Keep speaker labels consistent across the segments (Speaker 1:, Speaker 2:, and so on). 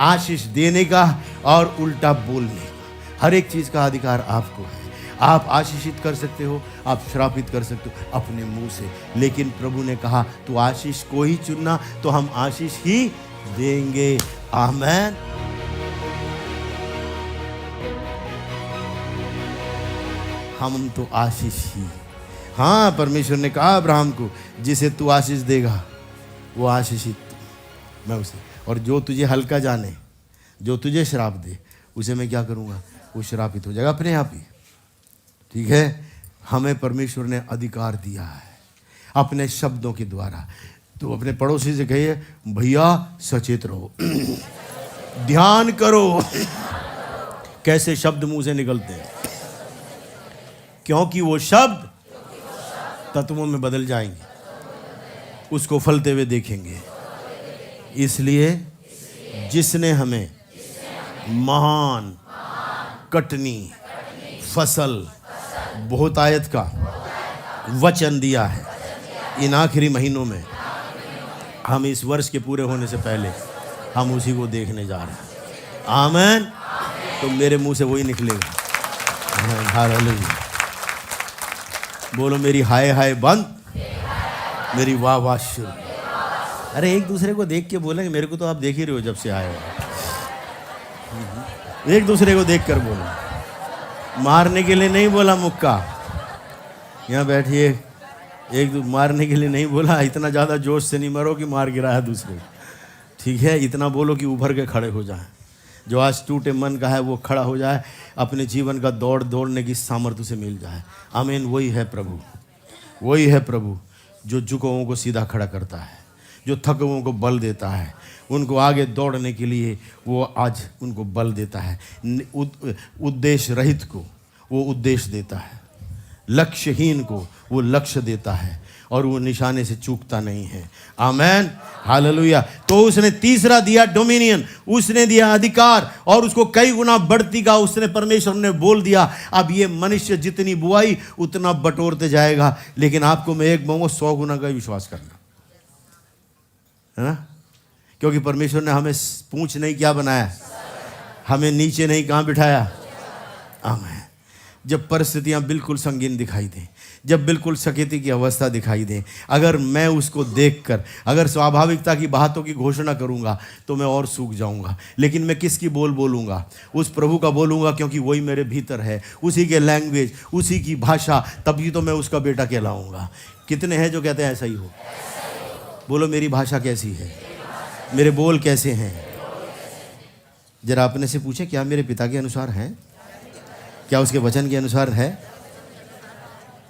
Speaker 1: आशीष देने का और उल्टा बोलने का। हर एक चीज का अधिकार आपको है। आप आशीषित कर सकते हो, आप श्रापित कर सकते हो अपने मुंह से, लेकिन प्रभु ने कहा तू आशीष को ही चुनना, तो हम आशीष ही देंगे। आमेन। हम तो आशीष ही। हाँ, परमेश्वर ने कहा अब्राहम को, जिसे तू आशीष देगा वो आशीषित मैं उसे, और जो तुझे हल्का जाने, जो तुझे श्राप दे, उसे मैं क्या करूँगा, वो श्रापित हो जाएगा अपने आप ही। ठीक है, हमें परमेश्वर ने अधिकार दिया है अपने शब्दों के द्वारा। तो अपने पड़ोसी से कहिए, भैया सचेत रहो, ध्यान करो कैसे शब्द मुंह से निकलते हैं, क्योंकि वो शब्द तत्वों में बदल जाएंगे, उसको फलते हुए देखेंगे। इसलिए जिसने हमें महान कटनी फसल बहुतायत का वचन दिया है, इन आखिरी महीनों में हम इस वर्ष के पूरे होने से पहले हम उसी को देखने जा रहे हैं। आमीन। तो मेरे मुंह से वही निकलेगा। हालेलुया। बोलो, मेरी हाय हाय बंद, मेरी वाह वाह शुरू। अरे एक दूसरे को देख के बोलेंगे, मेरे को तो आप देख ही रहे हो जब से आए हो। एक दूसरे को देख कर बोलो, मारने के लिए नहीं बोला मुक्का, यहाँ बैठिए, एक मारने के लिए नहीं बोला, इतना ज़्यादा जोश से नहीं मरो कि मार गिराया दूसरे। ठीक है, इतना बोलो कि उभर के खड़े हो जाए। जो आज टूटे मन का है वो खड़ा हो जाए, अपने जीवन का दौड़ने की सामर्थ्य से मिल जाए। आमीन। वही है प्रभु, वही है प्रभु जो झुकों को सीधा खड़ा करता है, जो थकों को बल देता है, उनको आगे दौड़ने के लिए वो आज उनको बल देता है। उद्देश्य रहित को वो उद्देश्य देता है, लक्ष्यहीन को वो लक्ष्य देता है, और वो निशाने से चूकता नहीं है। आमेन। हालेलुया। तो उसने तीसरा दिया डोमिनियन, उसने दिया अधिकार, और उसको कई गुना बढ़ती का उसने परमेश्वर ने बोल दिया। अब ये मनुष्य जितनी बुआई उतना बटोरते जाएगा, लेकिन आपको मैं एक बोलूंगा, 100 गुना का विश्वास करना है ना, क्योंकि परमेश्वर ने हमें पूंछ नहीं क्या बनाया, हमें नीचे नहीं कहाँ बिठाया। आमीन। जब परिस्थितियां बिल्कुल संगीन दिखाई दें, जब बिल्कुल सकेती की अवस्था दिखाई दे, अगर मैं उसको देखकर अगर स्वाभाविकता की बातों की घोषणा करूंगा तो मैं और सूख जाऊंगा। लेकिन मैं किसकी बोलूंगा? उस प्रभु का बोलूंगा, क्योंकि वही मेरे भीतर है, उसी के लैंग्वेज, उसी की भाषा, तभी तो मैं उसका बेटा कहलाऊंगा। कितने हैं जो कहते हैं ऐसा ही हो? बोलो, मेरी भाषा कैसी है, मेरे बोल कैसे हैं? जरा अपने से पूछे, क्या मेरे पिता के अनुसार हैं? क्या उसके वचन के अनुसार है?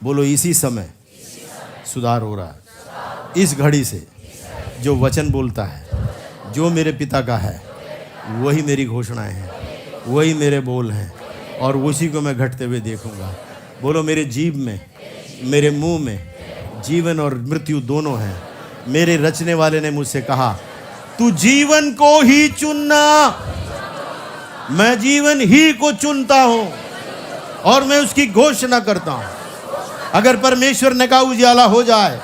Speaker 1: बोलो, इसी समय सुधार हो रहा है। इस घड़ी से जो वचन बोलता है, जो मेरे पिता का है, वही मेरी घोषणाएं हैं, वही मेरे बोल हैं, और उसी को मैं घटते हुए देखूंगा। बोलो, मेरे जीभ में, मेरे मुंह में जीवन और मृत्यु दोनों हैं। मेरे रचने वाले ने मुझसे कहा, तू जीवन को ही चुनना। मैं जीवन ही को चुनता हूं और मैं उसकी घोषणा करता हूं। अगर परमेश्वर ने कहा उजियाला हो जाए,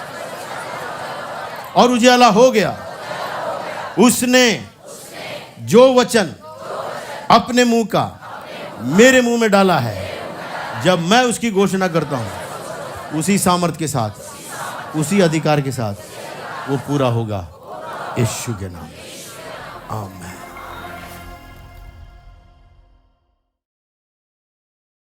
Speaker 1: और उजियाला हो गया, उसने जो वचन अपने मुंह का मेरे मुंह में डाला है, जब मैं उसकी घोषणा करता हूं, उसी सामर्थ के साथ, उसी अधिकार के साथ वो पूरा होगा, यीशु के नाम। आमीन।